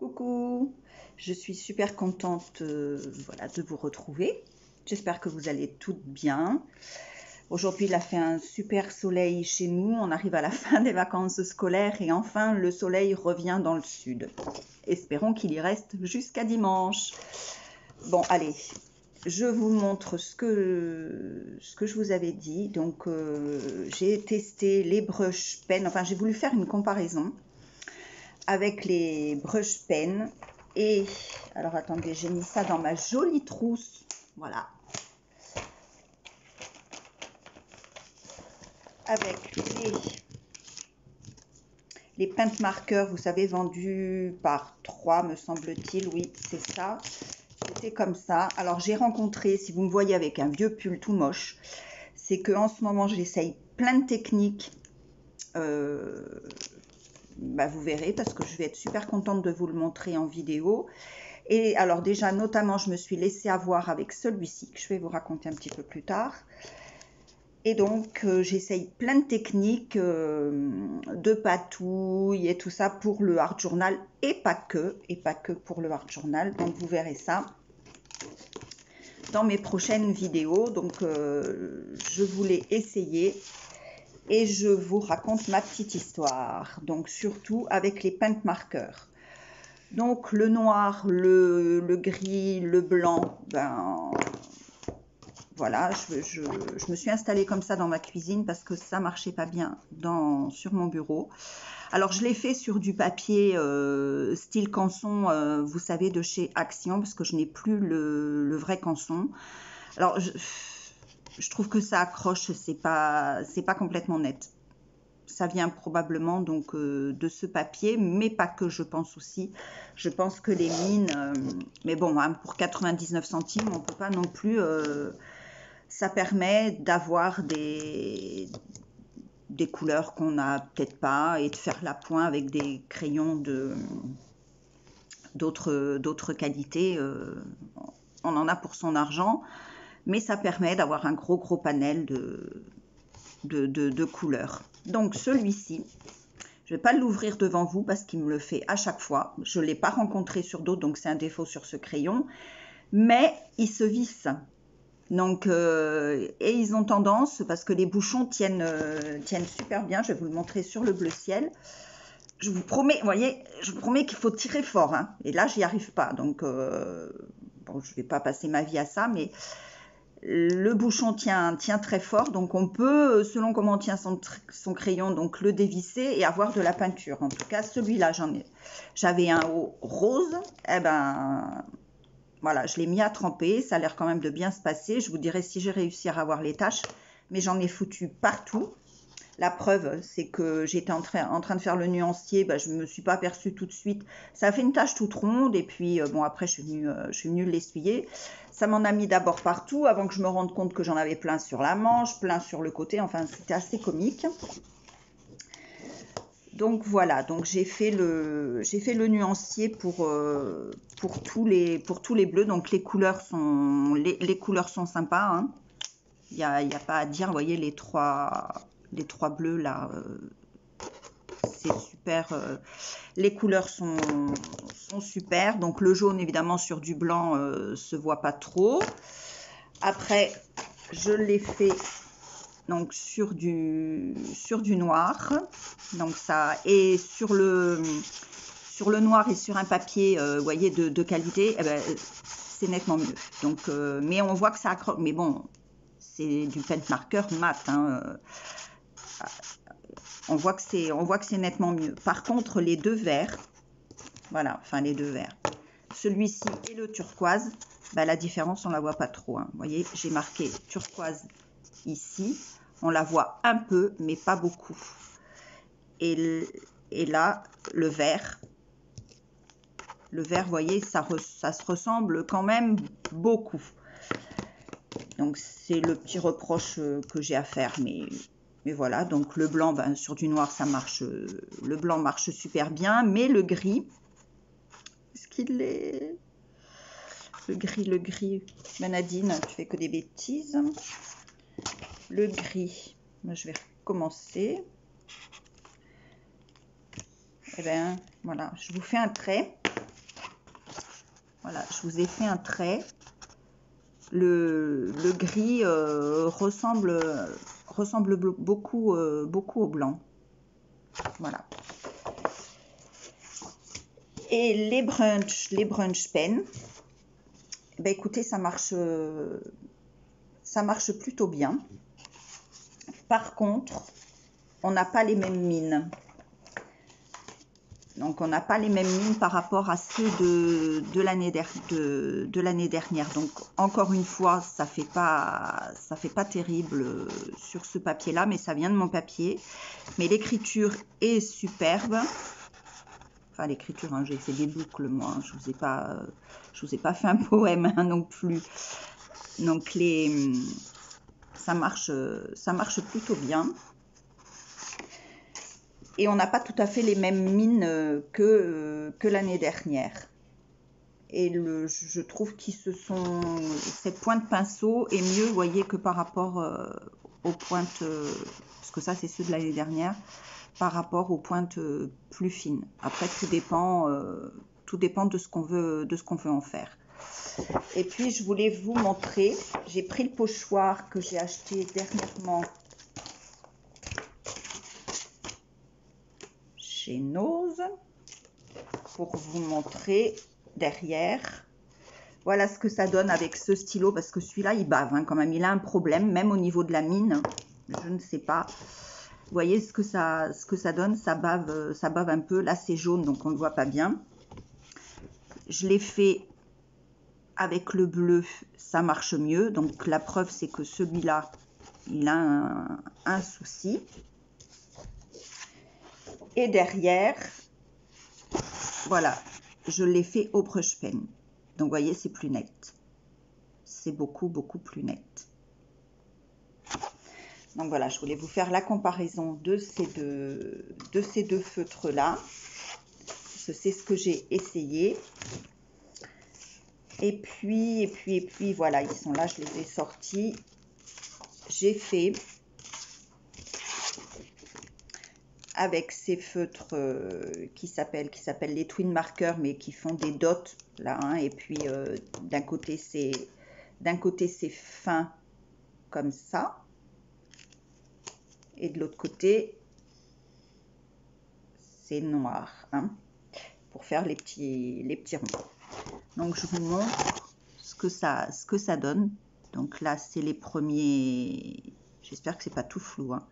Coucou, je suis super contente voilà, de vous retrouver. J'espère que vous allez toutes bien. Aujourd'hui, il a fait un super soleil chez nous. On arrive à la fin des vacances scolaires et enfin le soleil revient dans le sud. Espérons qu'il y reste jusqu'à dimanche. Bon, allez, je vous montre ce que je vous avais dit. Donc, j'ai testé les brush pens. Enfin, j'ai voulu faire une comparaison avec les brush pens. Et, alors attendez, j'ai mis ça dans ma jolie trousse. Voilà. Avec les paint marqueurs, vous savez, vendus par 3, me semble-t-il. Oui, c'est ça. C'était comme ça. Alors, j'ai rencontré, si vous me voyez avec un vieux pull tout moche, c'est qu'en ce moment, j'essaye plein de techniques. Vous verrez, parce que je vais être super contente de vous le montrer en vidéo. Et alors déjà, notamment, je me suis laissée avoir avec celui-ci, que je vais vous raconter un petit peu plus tard. Et donc, j'essaye plein de techniques de patouille et tout ça pour le art journal, et pas que pour le art journal. Donc, vous verrez ça dans mes prochaines vidéos. Donc, je voulais essayer et je vous raconte ma petite histoire. Donc, surtout avec les paint marqueurs. Donc, le noir, le gris, le blanc, voilà, je me suis installée comme ça dans ma cuisine parce que ça marchait pas bien sur mon bureau. Alors, je l'ai fait sur du papier style canson, vous savez, de chez Action, parce que je n'ai plus le vrai canson. Alors, je trouve que ça accroche, c'est pas complètement net. Ça vient probablement donc de ce papier, mais pas que, je pense aussi. Je pense que les mines, mais bon, hein, pour 99 centimes, on peut pas non plus... ça permet d'avoir des couleurs qu'on n'a peut-être pas et de faire l'appoint avec des crayons d'autres qualités. On en a pour son argent, mais ça permet d'avoir un gros panel de couleurs. Donc celui-ci, je ne vais pas l'ouvrir devant vous parce qu'il me le fait à chaque fois. Je ne l'ai pas rencontré sur d'autres, donc c'est un défaut sur ce crayon. Mais il se visse. Donc, et ils ont tendance, parce que les bouchons tiennent super bien, je vais vous le montrer sur le bleu ciel. Je vous promets, vous voyez, je vous promets qu'il faut tirer fort, hein, et là, j'y arrive pas. Donc, bon, je vais pas passer ma vie à ça, mais le bouchon tient très fort. Donc, on peut, selon comment on tient son crayon, donc le dévisser et avoir de la peinture. En tout cas, celui-là, j'avais un haut rose, eh ben... Voilà, je l'ai mis à tremper, ça a l'air quand même de bien se passer. Je vous dirai si j'ai réussi à avoir les taches, mais j'en ai foutu partout. La preuve, c'est que j'étais en train de faire le nuancier, je ne me suis pas aperçue tout de suite. Ça a fait une tache toute ronde et puis bon, après je suis venue l'essuyer. Ça m'en a mis d'abord partout avant que je me rende compte que j'en avais plein sur la manche, plein sur le côté. Enfin, c'était assez comique. Donc voilà, donc j'ai fait le nuancier pour tous les bleus. Donc les couleurs sont sympas, hein. Il y a pas à dire. Vous voyez les trois bleus là, c'est super. Les couleurs sont super. Donc le jaune évidemment sur du blanc se voit pas trop. Après je l'ai fait donc sur du noir, donc ça, et sur le noir et sur un papier, vous voyez, de qualité, c'est nettement mieux. Donc, mais on voit que ça accroche, mais bon, c'est du paint marqueur mat, hein, on voit que c'est nettement mieux. Par contre, les deux verts, voilà, enfin les deux verts, celui-ci et le turquoise, la différence on la voit pas trop, hein. Vous voyez, j'ai marqué turquoise ici, on la voit un peu mais pas beaucoup, et là le vert, vous voyez, ça se ressemble quand même beaucoup. Donc c'est le petit reproche que j'ai à faire, mais voilà. Donc le blanc, sur du noir ça marche, le blanc marche super bien, mais le gris, est-ce qu'il est le gris, Nadine, tu fais que des bêtises. Le gris, je vais recommencer. Et voilà, je vous fais un trait. Voilà, je vous ai fait un trait. Le gris ressemble beaucoup, beaucoup au blanc. Voilà. Et les brunch pens, ben écoutez, ça marche plutôt bien. Par contre, on n'a pas les mêmes mines. Donc, on n'a pas les mêmes mines par rapport à ceux de l'année dernière. Donc, encore une fois, ça fait pas terrible sur ce papier-là, mais ça vient de mon papier. Mais l'écriture est superbe. Enfin, l'écriture, hein, j'ai fait des boucles, moi. Je vous ai pas fait un poème hein, non plus. Donc, ça marche plutôt bien. Et on n'a pas tout à fait les mêmes mines que l'année dernière. Et je trouve que cette pointe pinceau est mieux, vous voyez, que par rapport aux pointes, parce que ça c'est ceux de l'année dernière, par rapport aux pointes plus fines. Après tout dépend de ce qu'on veut en faire. Et puis je voulais vous montrer, j'ai pris le pochoir que j'ai acheté dernièrement chez Nose pour vous montrer derrière. Voilà ce que ça donne avec ce stylo, parce que celui-là il bave hein, quand même, il a un problème même au niveau de la mine, je ne sais pas. Vous voyez ce que ça donne, ça bave un peu. Là c'est jaune donc on ne le voit pas bien. Je l'ai fait avec le bleu, ça marche mieux. Donc la preuve c'est que celui-là il a un souci. Et derrière, voilà, je l'ai fait au brush pen. Donc vous voyez c'est plus net. C'est beaucoup plus net. Donc voilà, je voulais vous faire la comparaison de ces deux feutres-là. C'est ce que j'ai essayé. Et puis, voilà, ils sont là, je les ai sortis. J'ai fait avec ces feutres qui s'appellent les twin markers, mais qui font des dots là. Hein, et puis d'un côté c'est fin comme ça. Et de l'autre côté, c'est noir, hein, pour faire les petits ronds. Donc, je vous montre ce que ça donne. Donc là, c'est les premiers. J'espère que c'est pas tout flou. Hein.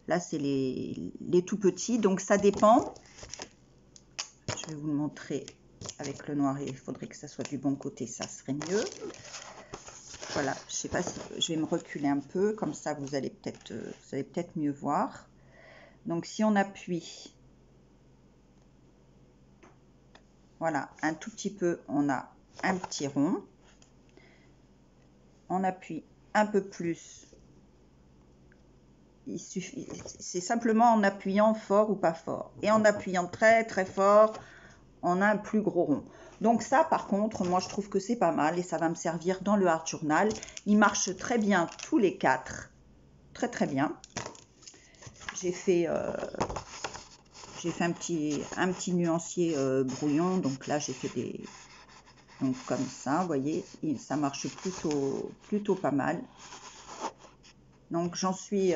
Là, c'est les tout petits. Donc, ça dépend. Je vais vous le montrer avec le noir. Il faudrait que ça soit du bon côté. Ça serait mieux. Voilà, je sais pas si je vais me reculer un peu, comme ça vous allez peut-être mieux voir. Donc si on appuie, voilà, un tout petit peu, on a un petit rond. On appuie un peu plus. Il suffit, c'est simplement en appuyant fort ou pas fort. Et en appuyant très très fort, on a un plus gros rond. Donc ça, par contre, moi je trouve que c'est pas mal et ça va me servir dans le Art Journal. Il marche très bien tous les quatre, très très bien. J'ai fait un petit nuancier brouillon, donc là j'ai fait des, donc comme ça, vous voyez, ça marche plutôt pas mal. Donc j'en suis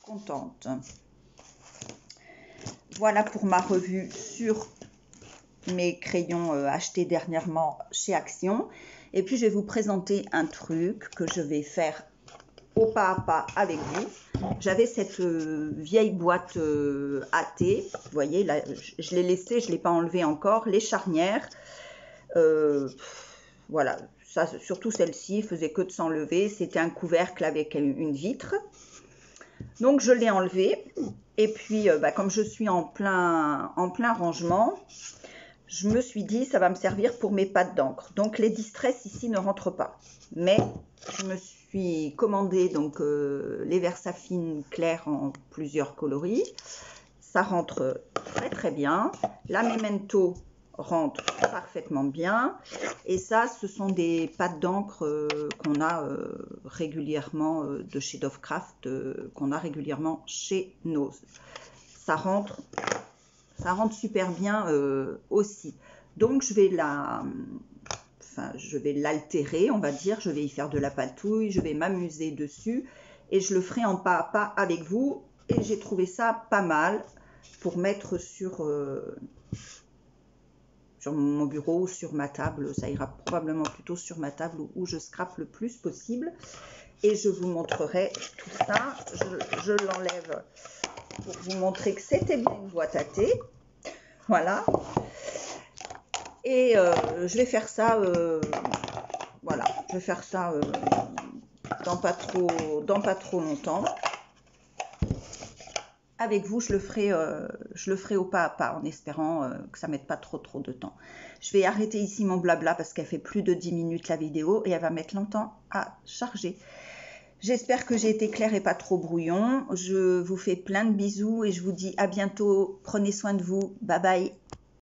contente. Voilà pour ma revue sur mes crayons achetés dernièrement chez Action. Et puis je vais vous présenter un truc que je vais faire au pas à pas avec vous. J'avais cette vieille boîte AT, vous voyez, là, je l'ai laissée, je ne l'ai pas enlevée encore, les charnières, voilà, ça, surtout celle-ci, faisait que de s'enlever, c'était un couvercle avec une vitre, donc je l'ai enlevé, et puis comme je suis en plein rangement, je me suis dit ça va me servir pour mes pattes d'encre, donc les distress ici ne rentrent pas, mais je me suis commandé donc les Versafine clairs en plusieurs coloris, ça rentre très très bien, la Memento rentre parfaitement bien, et ça ce sont des pâtes d'encre qu'on a régulièrement de chez Dovecraft, qu'on a régulièrement chez Nose. Ça rentre super bien aussi. Donc je vais l'altérer, on va dire, je vais y faire de la patouille, je vais m'amuser dessus et je le ferai en pas à pas avec vous. Et j'ai trouvé ça pas mal pour mettre sur mon bureau, sur ma table. Ça ira probablement plutôt sur ma table où je scrape le plus possible. Et je vous montrerai tout ça. Je l'enlève pour vous montrer que c'était bien une boîte à thé. Voilà. Et je vais faire ça, voilà, je vais faire ça dans pas trop longtemps. Avec vous, je le ferai au pas à pas en espérant que ça ne mette pas trop de temps. Je vais arrêter ici mon blabla parce qu'elle fait plus de 10 minutes la vidéo et elle va mettre longtemps à charger. J'espère que j'ai été claire et pas trop brouillon. Je vous fais plein de bisous et je vous dis à bientôt. Prenez soin de vous. Bye bye.